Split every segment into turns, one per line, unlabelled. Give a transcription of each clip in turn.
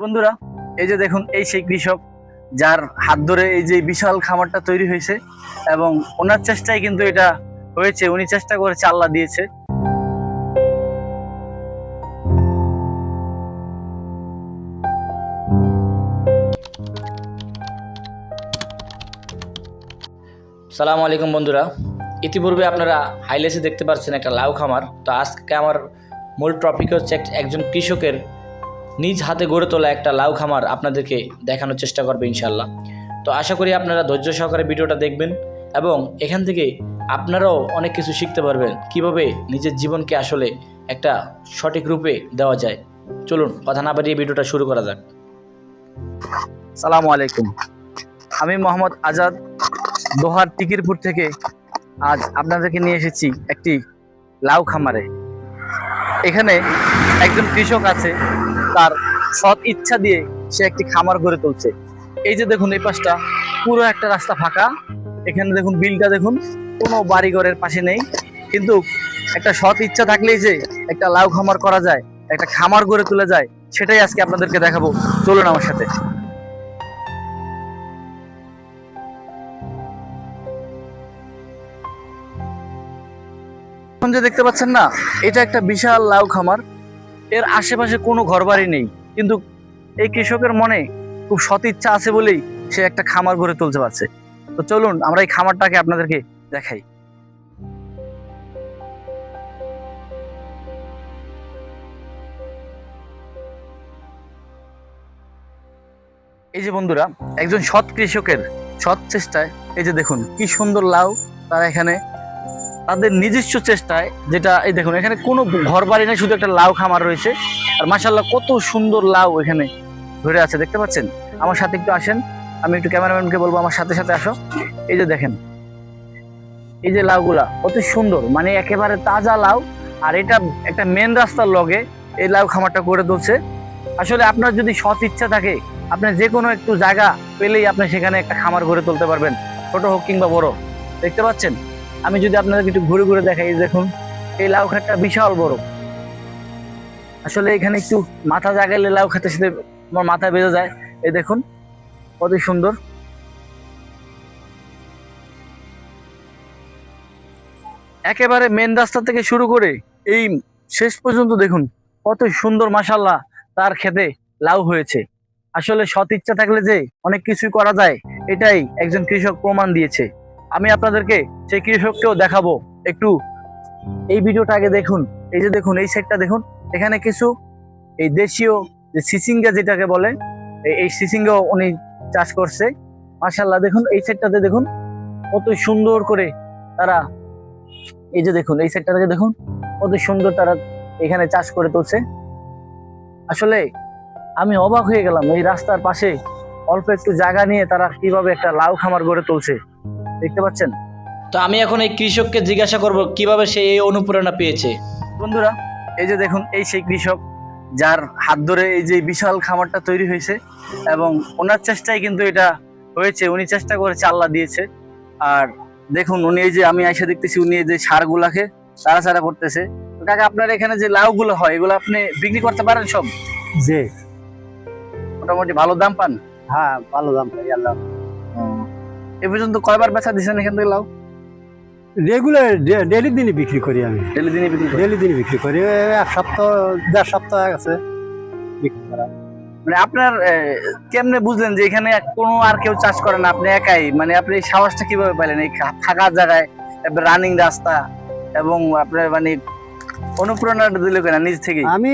বন্ধুরা, এই যে দেখুন, এই সেই কৃষক যার হাত ধরে এই যে বিশাল খামারটা তৈরি হয়েছে এবং ওনার চেষ্টায় কিন্তু এটা হয়েছে। উনি চেষ্টা করেছে, আল্লাহ দিয়েছে।
সালামু আলাইকুম বন্ধুরা, ইতিপূর্বে আপনারা হাইলাইটসে দেখতে পাচ্ছেন একটা লাউ খামার। তো আজকে আমার মূল টপিক হচ্ছে একজন কৃষকের নিজ হাতে গড়ে তোলা একটা লাউ খামার আপনাদেরকে দেখানোর চেষ্টা করবে ইনশাল্লাহ। তো আশা করি আপনারা ধৈর্য সহকারে ভিডিওটা দেখবেন এবং এখান থেকে আপনারাও অনেক কিছু শিখতে পারবেন কিভাবে নিজের জীবনকে আসলে একটা সঠিক রূপে দেওয়া যায়। চলুন কথা না বাড়িয়ে ভিডিওটা শুরু করা যাক।
সালামু আলাইকুম, আমি মোহাম্মদ আজাদ দোহার টিকিরপুর থেকে আজ আপনাদেরকে নিয়ে এসেছি একটি লাউ খামারে। এখানে একজন কৃষক আছে, তার সৎ ইচ্ছা দিয়ে সে একটি খামার গড়ে তুলছে। এই যে দেখুন, এই পাশটা পুরো একটা রাস্তা ফাঁকা। এখানে দেখুন, বিলটা দেখুন, কোনো বাড়িঘরের পাশে নেই, কিন্তু একটা সৎ ইচ্ছা থাকলেই যে একটা লাউ খামার করা যায়, একটা খামার গড়ে তোলা যায়, সেটাই আজকে আপনাদেরকে দেখাবো। চলুন আমার সাথে। এখন যে দেখতে পাচ্ছেন না, এটা একটা বিশাল লাউ খামার। এর আশেপাশে কোনো ঘরবাড়ি নেই, কিন্তু এই কৃষকের মনে খুব সৎ ইচ্ছা আছে বলেই সে একটা খামার গড়ে তুলতে পারছে। তো চলুন আমরা এই খামারটাকে আপনাদেরকে দেখাই। এই যে বন্ধুরা, একজন সৎ কৃষকের সৎ চেষ্টায় এই যে দেখুন কি সুন্দর লাউ তারা এখানে তাদের নিজস্ব চেষ্টায়, যেটা এই দেখুন, এখানে কোনো ঘর বাড়ি নেই, শুধু একটা লাউ খামার রয়েছে। আর মাশাআল্লাহ কত সুন্দর লাউ এখানে ধরে আছে, দেখতে পাচ্ছেন। আমার সাথে একটু আসেন, আমি একটু ক্যামেরাম্যানকে বলবো আমার সাথে সাথে আসো। এই যে দেখেন, এই যে লাউগুলা কত সুন্দর, মানে একেবারে তাজা লাউ। আর এটা একটা মেন রাস্তার লগে এই লাউ খামারটা করে তুলছে। আসলে আপনার যদি সৎ ইচ্ছা থাকে, আপনি যে কোনো একটু জায়গা পেলেই আপনি সেখানে একটা খামার গড়ে তুলতে পারবেন, ছোট হোক কিংবা বড়। দেখতে পাচ্ছেন, আমি যদি আপনাদেরকে একটু ঘুরে ঘুরে দেখাই, দেখুন এই লাউ খাতটা বিশাল বড়। আসলে এখানে একটু মাথা জাগাইলে লাউ খাতের সাথে আমার মাথা বেজে যায়। এই দেখুন কত সুন্দর। একেবারে মেন রাস্তা থেকে শুরু করে এই শেষ পর্যন্ত দেখুন কত সুন্দর, মাশাআল্লাহ তার খেতে লাউ হয়েছে। আসলে সৎ ইচ্ছা থাকলে যে অনেক কিছুই করা যায়, এটাই একজন কৃষক প্রমাণ দিয়েছে। আমি আপনাদেরকে সেই কৃষককেও দেখাবো একটু। এই ভিডিওটা আগে দেখুন। এই যে দেখুন, এই সাইডটা দেখুন, এখানে কিছু এই দেশীয় যে সিসিঙ্গা যেটাকে বলে, এই সিসিঙ্গা উনি চাষ করছে। মাশাআল্লাহ দেখুন এই সাইডটাতে দেখুন কত সুন্দর করে তারা, এই যে দেখুন এই সাইডটাকে দেখুন কত সুন্দর তারা এখানে চাষ করে তুলছে। আসলে আমি অবাক হয়ে গেলাম, এই রাস্তার পাশে অল্প একটু জায়গা নিয়ে তারা কিভাবে একটা লাউ খামার গড়ে তুলছে, দেখতে পাচ্ছেন।
তো আমি এখন এই কৃষককে জিজ্ঞাসা করব কিভাবে সে এই অনুপ্রেরণা পেয়েছে।
বন্ধুরা, এই যে দেখুন, এই সেই কৃষক যার হাত ধরে এই যে বিশাল খামারটা তৈরি হয়েছে এবং ওনার চেষ্টায় কিন্তু এটা হয়েছে। উনি চেষ্টা করেছে, আল্লাহ দিয়েছে। আর দেখুন, উনি এই যে আমি আইসা দেখতেছি, উনি এই যে সারগুলাকে নাড়াচাড়া করতেছে। কাকা, আপনার এখানে যে লাউ গুলো হয়, এগুলো আপনি বিক্রি করতে পারেন সব?
জি,
মোটামুটি ভালো দাম পান?
হ্যাঁ, ভালো দাম পাই আল্লাহ।
এ পর্যন্ত কয়বার বেচা দিচ্ছেন এখান থেকে লাউ?
রেগুলার ডেলি দিনই বিক্রি করি আমি।
ডেলি দিনই বিক্রি করেন?
ডেলি দিনই বিক্রি করি, এক সপ্তাহ 1.5 সপ্তাহ হয়ে গেছে বিক্রি করা।
মানে আপনার কেমনে বুঝলেন যে এখানে কোনো আর কেউ চাষ করে না, আপনি একাই? মানে আপনি এই সাহসটা কিভাবে পাইলেন এই ফাঁকা জায়গায়, রানিং রাস্তা, এবং আপনার মানে অনুপ্রেরণাটা দিল কেনা নিজ থেকে?
আমি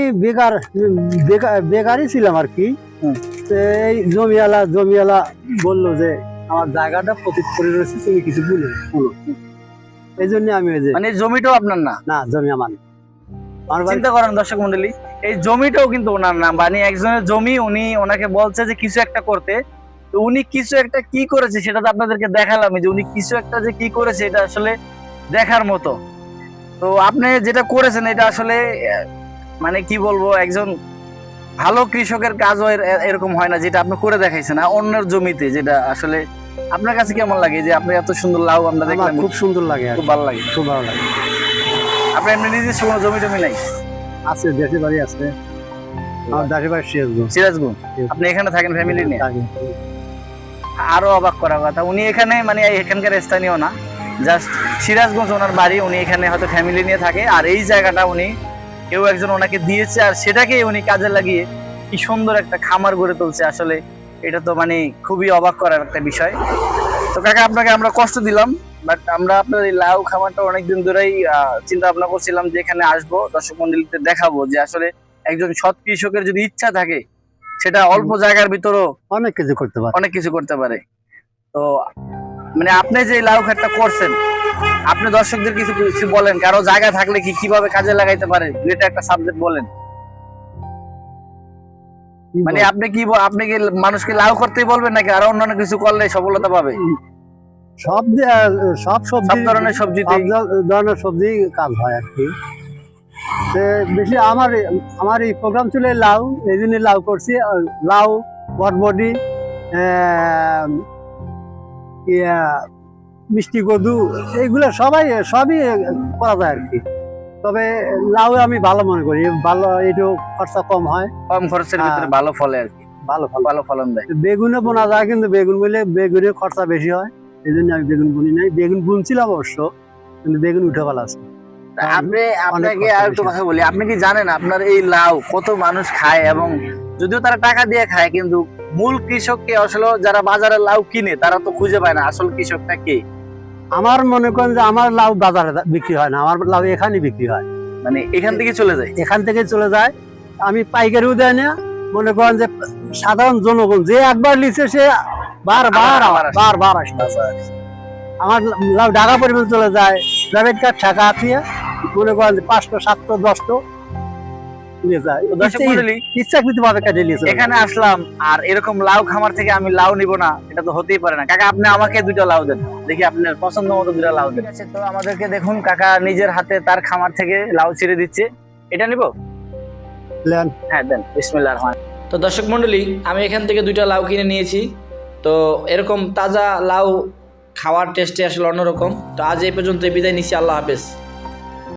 বেকারই ছিলাম আর কি। তো এই জমিওয়ালা বললো যে আমার জায়গাটা পতিত করে রয়েছে, তুমি কিছু বলো। এই জন্য আমি ওই যে,
মানে জমিটাও আপনার না?
না, জমি আমার না। আমার বাড়ি
চিন্তা করেন দর্শক মন্ডলী, এই জমিটাও কিন্তু ওনার না, মানে একজনের জমি। উনি ওনাকে বলছে যে কিছু একটা করতে, তো উনি কিছু একটা কি করেছে সেটা তো আপনাদেরকে দেখালাম, যে উনি কিছু একটা যে কি করেছে এটা আসলে দেখার মতো। তো আপনি যেটা করেছেন এটা আসলে মানে কি বলবো, একজন ভালো কৃষকের কাজও এরকম হয় না, যেটা আপনি করে দেখাইছেন অন্যের জমিতে। যেটা আসলে আপনার কাছে কেমন লাগে যে আপনি এত সুন্দর লাউ আমরা
আমার
দেখলাম?
খুব সুন্দর লাগে,
খুব ভালো লাগে।
খুব ভালো লাগে।
আপনার এমনি নিজস্ব কোনো জমি টমি নাই?
আছে, দেশে বাড়ি আছে। আমার দাঁড়িয়ে বাড়ি সিরাজগঞ্জ।
সিরাজগঞ্জ। আপনি এখানে থাকেন ফ্যামিলি নিয়ে?
থাকি।
আরো অবাক করার কথা, উনি এখানে মানে এখানকার স্থানীয় না, জাস্ট সিরাজগঞ্জ ওনার বাড়ি, উনি এখানে হয়তো ফ্যামিলি নিয়ে থাকে, আর এই জায়গাটা উনি কেউ একজন ওনাকে দিয়েছে, আর সেটাকে উনি কাজে লাগিয়ে কি সুন্দর একটা খামার গড়ে তুলছে। আসলে এটা তো মানে খুবই অবাক করার একটা বিষয়। তো কাকা আপনাকে আমরা কষ্ট দিলাম, বাট আমরা আপনার এই লাউ খামারটা অনেকদিন ধরেই চিন্তা ভাবনা করছিলাম যে এখানে আসবো, দর্শক মন্ডলীতে দেখাবো যে আসলে একজন সৎ কৃষকের যদি ইচ্ছা থাকে সেটা অল্প জায়গার ভিতরও
অনেক কিছু করতে পারে।
অনেক কিছু করতে পারে। তো মানে আপনি যে লাউ খাতটা করছেন, আপনি দর্শকদের কিছু কিছু বলেন, কারো জায়গা থাকলে কি কিভাবে কাজে লাগাইতে পারে, দুইটা একটা সাবজেক্ট বলেন।
কি
মানে
বল?
আপনি কি মানুষকে লাউ করতেই বলবেন নাকি আরো অন্যান্য কিছু করলে সফলতা পাবে?
সব সব
সব
সবজি,
ধরনের সবজিতে
সব ধরনের সবজি কাজ হয় আর কি। তো বেশি আমার এই প্রোগ্রাম ছিল লাউ, এই জন্য লাউ করছি। লাউ, বটবডি, মিষ্টি কদু, এইগুলো সবই করা যায় আর কি। তবে লাউ আমি ভালো মনে করি, ভালো, একটু খরচা কম হয়,
কম খরচের ভিতরে ভালো ফলে আর কি, ভালো ফলন দেয়।
বেগুনে বোনা যায়, কিন্তু বেগুন বলে বেগুনের খরচা বেশি হয়, এই জন্য আমি বেগুন বুনি নাই। বেগুন বুনছিলাম অবশ্য, কিন্তু বেগুন উঠে ভালো আছে।
আপনাকে
খরচা
আর একটু
বেশি।
কথা বলি, আপনি কি জানেন আপনার এই লাউ কত মানুষ খায়, এবং যদিও তারা টাকা দিয়ে খায়, কিন্তু মূল কৃষককে আসলে যারা বাজারে লাউ কিনে তারা তো খুঁজে পায় না আসল কৃষকটা কে।
আমার মনে করেন যে আমার লাউ বাজারে বিক্রি হয় না, আমার লাউ এখানে বিক্রি হয়,
মানে এখান থেকে চলে যায়।
এখান থেকে চলে যায়। আমি পাইকারিও দেয় না, মনে করেন যে সাধারণ জনগণ যে একবার লিখছে সে বারবার আসতে। আমার লাউ ঢাকা পরিমাণ চলে যায়, প্রাইভেট কার টাকা আছে, মনে করেন যে 500, 700, 10 নিয়ে যায়,
তো দর্শক মণ্ডলী,
ইচ্ছাকৃত ভাবে কেটে নিয়েছে।
এখানে আসলাম আর এরকম লাউ খামার থেকে আমি লাউ নিব না, এটা তো হতেই পারে না। কাকা আপনি আমাকে দুইটা লাউ দেন, দেখি আপনার পছন্দ মতো দুইটা লাউ দেন। তো আমাদেরকে দেখুন কাকা নিজের হাতে তার খামার থেকে লাউ ছিঁড়ে দিচ্ছে, এটা নিব? হ্যাঁ দেন, বিসমিল্লাহির রহমানির রহিম।
তো দর্শক মণ্ডলী, আমি এখান থেকে 2টা লাউ কিনে নিয়েছি। তো এরকম তাজা লাউ খাওয়ার টেস্টে আসলে অন্যরকম। তো আজ এই পর্যন্ত বিদায় নিচ্ছি, আল্লাহ হাফেজ।